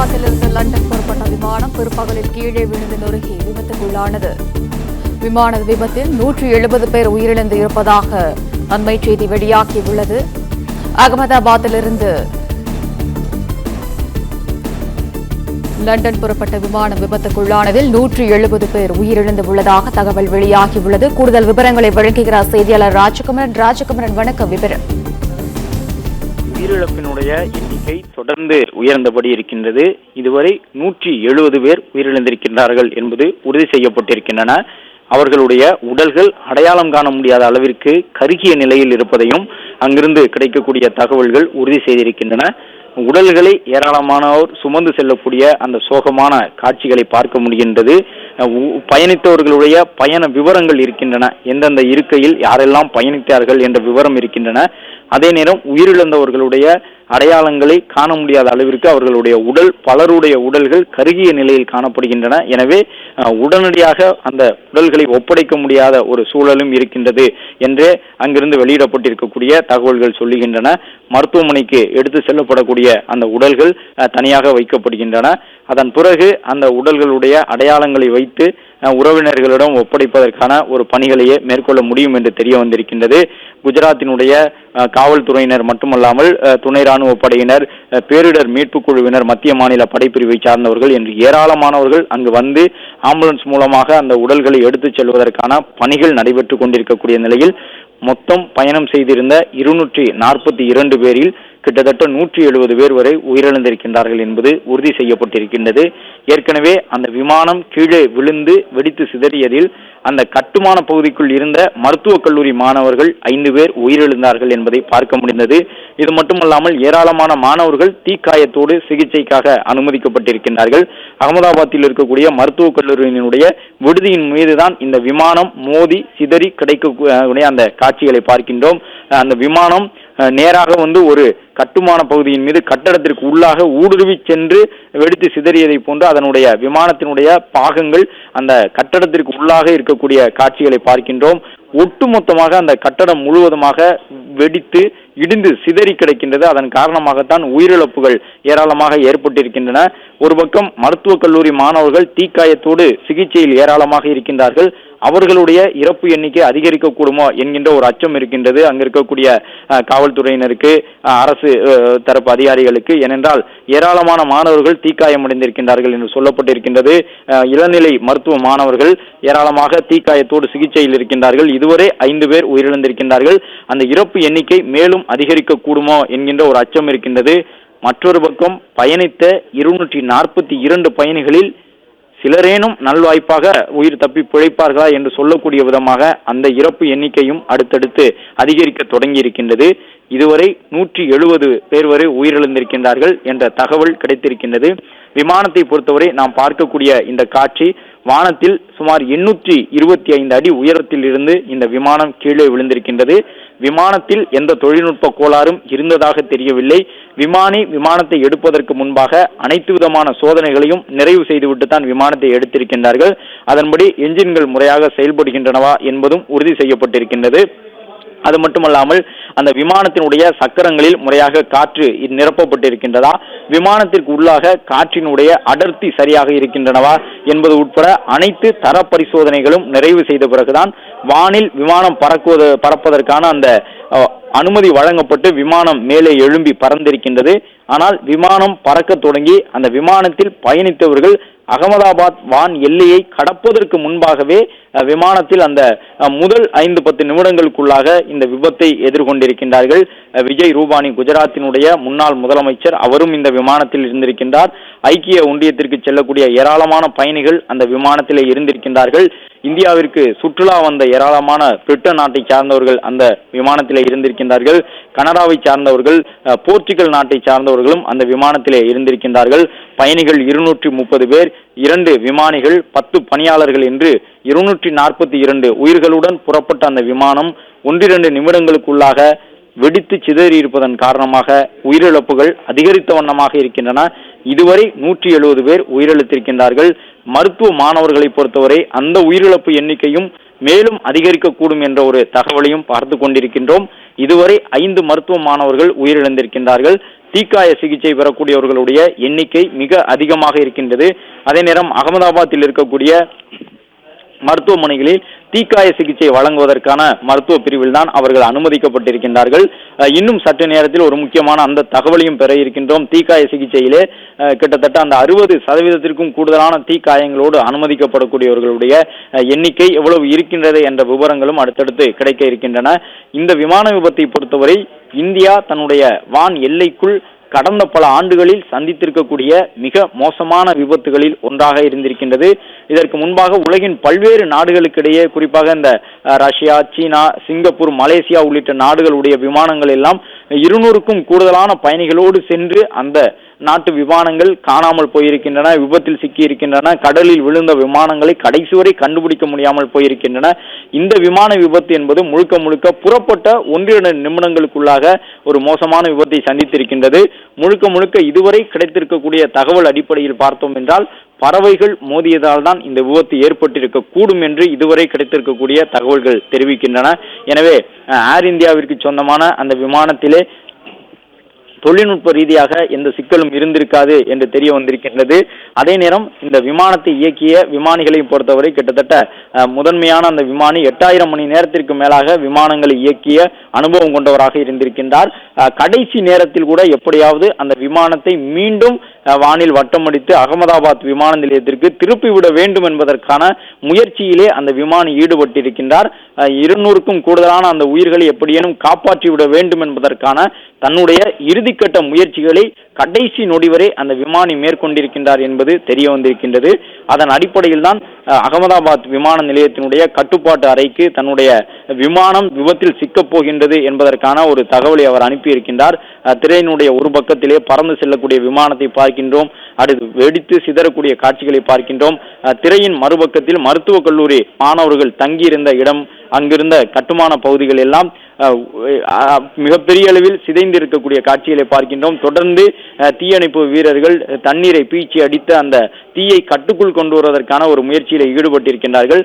அகமதாபாத்திலிருந்து London புறப்பட்ட விமானம் பிற்பகலில் கீழே விழுந்து நொறுங்கி விபத்துக்குள்ளானது. விமான விபத்தில் 170 பேர் உயிரிழந்து இருப்பதாக அண்மை செய்தி வெளியாகியுள்ளது. அகமதாபாத்திலிருந்து லண்டன் புறப்பட்ட விமானம் விபத்துக்குள்ளானதில் 170 பேர் உயிரிழந்து உள்ளதாக தகவல் வெளியாகியுள்ளது. கூடுதல் விவரங்களை வழங்குகிறார் செய்தியாளர் ராஜகுமரன். ராஜகுமரன், வணக்கம். விவரம். உயிரிழப்பினுடைய எண்ணிக்கை தொடர்ந்து உயர்ந்தபடி இருக்கின்றது. இதுவரை 170 பேர் உயிரிழந்திருக்கின்றார்கள் என்பது உறுதி செய்யப்பட்டிருக்கின்றன. அவர்களுடைய உடல்கள் அடையாளம் காண முடியாத அளவிற்கு கருகிய நிலையில் இருப்பதையும் அங்கிருந்து கிடைக்கக்கூடிய தகவல்கள் உறுதி செய்திருக்கின்றன. உடல்களை ஏராளமானோர் சுமந்து செல்லக்கூடிய அந்த சோகமான காட்சிகளை பார்க்க முடிகின்றது. பயணித்தவர்களுடைய பயண விவரங்கள் இருக்கின்றன. எந்தெந்த இருக்கையில் யாரெல்லாம் பயணித்தார்கள் என்ற விவரம் இருக்கின்றன. அதே நேரம் உயிரிழந்தவர்களுடைய அடையாளங்களை காண முடியாத அளவிற்கு அவர்களுடைய பலருடைய உடல்கள் கருகிய நிலையில் காணப்படுகின்றன. எனவே உடனடியாக அந்த உடல்களை ஒப்படைக்க முடியாத ஒரு சூழலும் இருக்கின்றது என்றே அங்கிருந்து வெளியிடப்பட்டிருக்கக்கூடிய தகவல்கள் சொல்லுகின்றன. மருத்துவமனைக்கு எடுத்து செல்லப்படக்கூடிய அந்த உடல்கள் தனியாக வைக்கப்படுகின்றன. அதன் பிறகு அந்த உடல்களுடைய அடையாளங்களை வைத்து உறவினர்களிடம் ஒப்படைப்பதற்கான ஒரு பணிகளையே மேற்கொள்ள முடியும் என்று தெரிய வந்திருக்கின்றது. குஜராத்தினுடைய காவல்துறையினர் மட்டுமல்லாமல் துணை ராணுவ படையினர், பேரிடர் மீட்பு குழுவினர், மத்திய மாநில படைப்பிரிவை சார்ந்தவர்கள் என்று ஏராளமானவர்கள் அங்கு வந்து ஆம்புலன்ஸ் மூலமாக அந்த உடல்களை எடுத்துச் செல்வதற்கான பணிகள் நடைபெற்றுக் கொண்டிருக்கக்கூடிய நிலையில் மொத்தம் பயணம் செய்திருந்த 242 பேரில் கிட்டத்தட்ட 170 பேர் வரை உயிரிழந்திருக்கின்றார்கள் என்பது உறுதி செய்யப்பட்டிருக்கின்றது. ஏற்கனவே அந்த விமானம் கீழே விழுந்து வெடித்து சிதறியதில் அந்த கட்டுமான பகுதிக்குள் இருந்த மருத்துவக் கல்லூரி மாணவர்கள் 5 பேர் உயிரிழந்தார்கள் என்பதை பார்க்க முடிந்தது. இது மட்டுமல்லாமல் ஏராளமான மாணவர்கள் தீக்காயத்தோடு சிகிச்சைக்காக அனுமதிக்கப்பட்டிருக்கின்றார்கள். அகமதாபாத்தில் இருக்கக்கூடிய மருத்துவக் கல்லூரியினுடைய விடுதியின் மீதுதான் இந்த விமானம் மோதி சிதறி கிடைக்கக்கூடிய அந்த காட்சிகளை பார்க்கின்றோம். அந்த விமானம் நேராக வந்து ஒரு கட்டுமான பகுதியின் மீது கட்டடத்திற்கு உள்ளாக ஊடுருவி சென்று வெடித்து சிதறியதை போன்று அதனுடைய விமானத்தினுடைய பாகங்கள் அந்த கட்டடத்திற்கு உள்ளாக இருக்கக்கூடிய காட்சிகளை பார்க்கின்றோம். ஒட்டுமொத்தமாக அந்த கட்டடம் முழுவதுமாக வெடித்து இடிந்து சிதறி கிடக்கின்றது. அதன் காரணமாகத்தான் உயிரிழப்புகள் ஏராளமாக ஏற்பட்டிருக்கின்றன. ஒரு பக்கம் மருத்துவக் கல்லூரி மாணவர்கள் தீக்காயத்தோடு சிகிச்சையில் ஏராளமாக இருக்கின்றார்கள். அவர்களுடைய இறப்பு எண்ணிக்கை அதிகரிக்க கூடுமோ என்கின்ற ஒரு அச்சம் இருக்கின்றது அங்கு இருக்கக்கூடிய காவல்துறையினருக்கு, அரசு தரப்பு அதிகாரிகளுக்கு. ஏனென்றால் ஏராளமான மாணவர்கள் தீக்காயமடைந்திருக்கின்றார்கள் என்று சொல்லப்பட்டிருக்கின்றது. இளநிலை மருத்துவ மாணவர்கள் ஏராளமாக தீக்காயத்தோடு சிகிச்சையில் இருக்கின்றார்கள். இதுவரை 5 பேர் உயிரிழந்திருக்கின்றார்கள். அந்த இறப்பு எண்ணிக்கை மேலும் அதிகரிக்க கூடுமோ என்கின்ற ஒரு அச்சம் இருக்கின்றது. மற்றொரு பக்கம் பயணித்த 242 பயணிகளில் சிலரேனும் நல்வாய்ப்பாக உயிர் தப்பி பிழைப்பார்களா என்று சொல்லக்கூடிய விதமாக அந்த இறப்பு எண்ணிக்கையும் அடுத்தடுத்து அதிகரிக்க தொடங்கி இருக்கின்றது. இதுவரை 170 பேர் வரை உயிரிழந்திருக்கின்றார்கள் என்ற தகவல் கிடைத்திருக்கின்றது. விமானத்தை பொறுத்தவரை நாம் பார்க்கக்கூடிய இந்த காட்சி, வானத்தில் சுமார் 825 அடி உயரத்தில் இருந்து இந்த விமானம் கீழே விழுந்திருக்கின்றது. விமானத்தில் எந்த தொழில்நுட்ப கோளாறும் இருந்ததாக தெரியவில்லை. விமானத்தை எடுப்பதற்கு முன்பாக அனைத்து விதமான சோதனைகளையும் நிறைவு செய்துவிட்டு தான் விமானத்தை எடுத்திருக்கின்றார்கள். அதன்படி என்ஜின்கள் முறையாக செயல்படுகின்றனவா என்பதும் உறுதி செய்யப்பட்டிருக்கின்றது. அது மட்டுமல்லாமல் அந்த விமானத்தினுடைய சக்கரங்களில் முறையாக காற்று நிரப்பப்பட்டிருக்கின்றதா, விமானத்திற்கு உள்ளாக காற்றினுடைய அடர்த்தி சரியாக இருக்கின்றனவா என்பது உட்பட அனைத்து தர பரிசோதனைகளும் நிறைவு செய்த பிறகுதான் வானில் விமானம் பறப்பதற்கான அந்த அனுமதி வழங்கப்பட்டு விமானம் மேலே எழும்பி பறந்திருக்கின்றது. ஆனால் விமானம் பறக்க தொடங்கி அந்த விமானத்தில் பயணித்தவர்கள் அகமதாபாத் வான் எல்லையை கடப்பதற்கு முன்பாகவே விமானத்தில் அந்த முதல் 5-10 நிமிடங்களுக்குள்ளாக இந்த விபத்தை எதிர்கொண்டிருக்கின்றார்கள். விஜய் ரூபானி, குஜராத்தினுடைய முன்னாள் முதலமைச்சர், அவரும் இந்த விமானத்தில் இருந்திருக்கின்றார். ஐக்கிய ஒன்றியத்திற்கு செல்லக்கூடிய ஏராளமான பயணிகள் அந்த விமானத்திலே இருந்திருக்கின்றார்கள். இந்தியாவிற்கு சுற்றுலா வந்த ஏராளமான பிரிட்டன் நாட்டை சார்ந்தவர்கள் அந்த விமானத்திலே இருந்திருக்கின்றார்கள். கனடாவை சார்ந்தவர்கள், போர்ச்சுகல் நாட்டை சார்ந்தவர்களும் அந்த விமானத்திலே இருந்திருக்கின்றார்கள். பயணிகள் 230 பேர், 2 விமானிகள், 10 பணியாளர்கள் என்று 242 உயிர்களுடன் புறப்பட்ட அந்த விமானம் 1-2 நிமிடங்களுக்குள்ளாக வெடித்து சிதறி இருப்பதன் காரணமாக உயிரிழப்புகள் அதிகரித்த வண்ணமாக இருக்கின்றன. இதுவரை 170 பேர் உயிரிழத்திருக்கின்றார்கள். மருத்துவ மாணவர்களை பொறுத்தவரை அந்த உயிரிழப்பு எண்ணிக்கையும் மேலும் அதிகரிக்கக்கூடும் என்ற ஒரு தகவலையும் பார்த்து கொண்டிருக்கின்றோம். இதுவரை 5 மருத்துவ மாணவர்கள் உயிரிழந்திருக்கின்றார்கள். தீக்காய சிகிச்சை பெறக்கூடியவர்களுடைய எண்ணிக்கை மிக அதிகமாக இருக்கின்றது. அதே நேரம் அகமதாபாத்தில் இருக்கக்கூடிய மருத்துவமனைகளில் தீக்காய சிகிச்சை வழங்குவதற்கான மருத்துவ பிரிவில் தான் அவர்கள் அனுமதிக்கப்பட்டிருக்கின்றார்கள். இன்னும் சற்று நேரத்தில் ஒரு முக்கியமான அந்த தகவலையும் பெற இருக்கின்றோம். தீக்காய சிகிச்சையிலே கிட்டத்தட்ட அந்த 60% கூடுதலான தீக்காயங்களோடு அனுமதிக்கப்படக்கூடியவர்களுடைய எண்ணிக்கை எவ்வளவு இருக்கின்றது என்ற விவரங்களும் அடுத்தடுத்து கிடைக்க இருக்கின்றன. இந்த விமான விபத்தை பொறுத்தவரை இந்தியா தன்னுடைய வான் எல்லைக்குள் கடந்த பல ஆண்டுகளில் சந்தித்திருக்கக்கூடிய மிக மோசமான விபத்துகளில் ஒன்றாக இருந்திருக்கின்றது. இதற்கு முன்பாக உலகின் பல்வேறு நாடுகளுக்கிடையே, குறிப்பாக இந்த ரஷ்யா, சீனா, சிங்கப்பூர், மலேசியா உள்ளிட்ட நாடுகளுடைய விமானங்கள் எல்லாம் 200க்கும் கூடுதலான பயணிகளோடு சென்று அந்த நாட்டு விமானங்கள் காணாமல் போயிருக்கின்றன, விபத்தில் சிக்கி இருக்கின்றன. கடலில் விழுந்த விமானங்களை கடைசி வரை கண்டுபிடிக்க முடியாமல் போயிருக்கின்றன. இந்த விமான விபத்து என்பது முழுக்க முழுக்க புறப்பட்ட 1-2 நிமிடங்களுக்குள்ளாக ஒரு மோசமான விபத்தை சந்தித்திருக்கின்றது. முழுக்க முழுக்க இதுவரை கிடைத்திருக்கக்கூடிய தகவல் அடிப்படையில் பார்த்தோம் என்றால் பறவைகள் மோதியதால் தான் இந்த விபத்து ஏற்பட்டிருக்க கூடும் என்று இதுவரை கிடைத்திருக்கக்கூடிய தகவல்கள் தெரிவிக்கின்றன. எனவே ஏர் இந்தியாவிற்கு சொந்தமான அந்த விமானத்திலே தொழில்நுட்ப ரீதியாக எந்த சிக்கலும் இருந்திருக்காது என்று தெரிய வந்திருக்கின்றது. அதே நேரம் இந்த விமானத்தை இயக்கிய விமானிகளை பொறுத்தவரை கிட்டத்தட்ட முதன்மையான அந்த விமானி 8000 மணி நேரத்திற்கு மேலாக விமானங்களை இயக்கிய அனுபவம் கொண்டவராக இருந்திருக்கின்றார். கடைசி நேரத்தில் கூட எப்படியாவது அந்த விமானத்தை மீண்டும் வானில் வட்டமடித்து அகமதாபாத் விமான நிலையத்திற்கு திருப்பிவிட வேண்டும் என்பதற்கான முயற்சியிலே அந்த விமானி ஈடுபட்டிருக்கின்றார். 200க்கும் கூடுதலான அந்த உயிர்களை எப்படியேனும் காப்பாற்றிவிட வேண்டும் என்பதற்கான தன்னுடைய இறுதிக்கட்ட முயற்சிகளை கடைசி நொடி வரை அந்த விமானி மேற்கொண்டிருக்கின்றார் என்பது தெரிய வந்திருக்கின்றது. அதன் அடிப்படையில் தான் அகமதாபாத் விமான நிலையத்தினுடைய கட்டுப்பாட்டு அறைக்கு தன்னுடைய விமானம் விபத்தில் சிக்கப் போகின்றது என்பதற்கான ஒரு தகவலை அவர் அனுப்பியிருக்கின்றார். திரையினுடைய ஒரு பக்கத்திலே பறந்து செல்லக்கூடிய விமானத்தை பார்க்கின்றோம், அடுத்து வெடித்து சிதறக்கூடிய காட்சிகளை பார்க்கின்றோம். திரையின் மறுபக்கத்தில் மருத்துவக் கல்லூரி மாணவர்கள் தங்கியிருந்த இடம், அங்கிருந்த கட்டுமான பகுதிகள் எல்லாம் மிகப்பெரிய அளவில் சிதைந்து இருக்கக்கூடிய காட்சிகளை பார்க்கின்றோம். தொடர்ந்து தீயணைப்பு வீரர்கள் தண்ணீரை பீச்சி அடித்து அந்த தீயை கட்டுக்குள் கொண்டு வருவதற்கான ஒரு முயற்சியில் ஈடுபட்டிருக்கின்றார்கள்.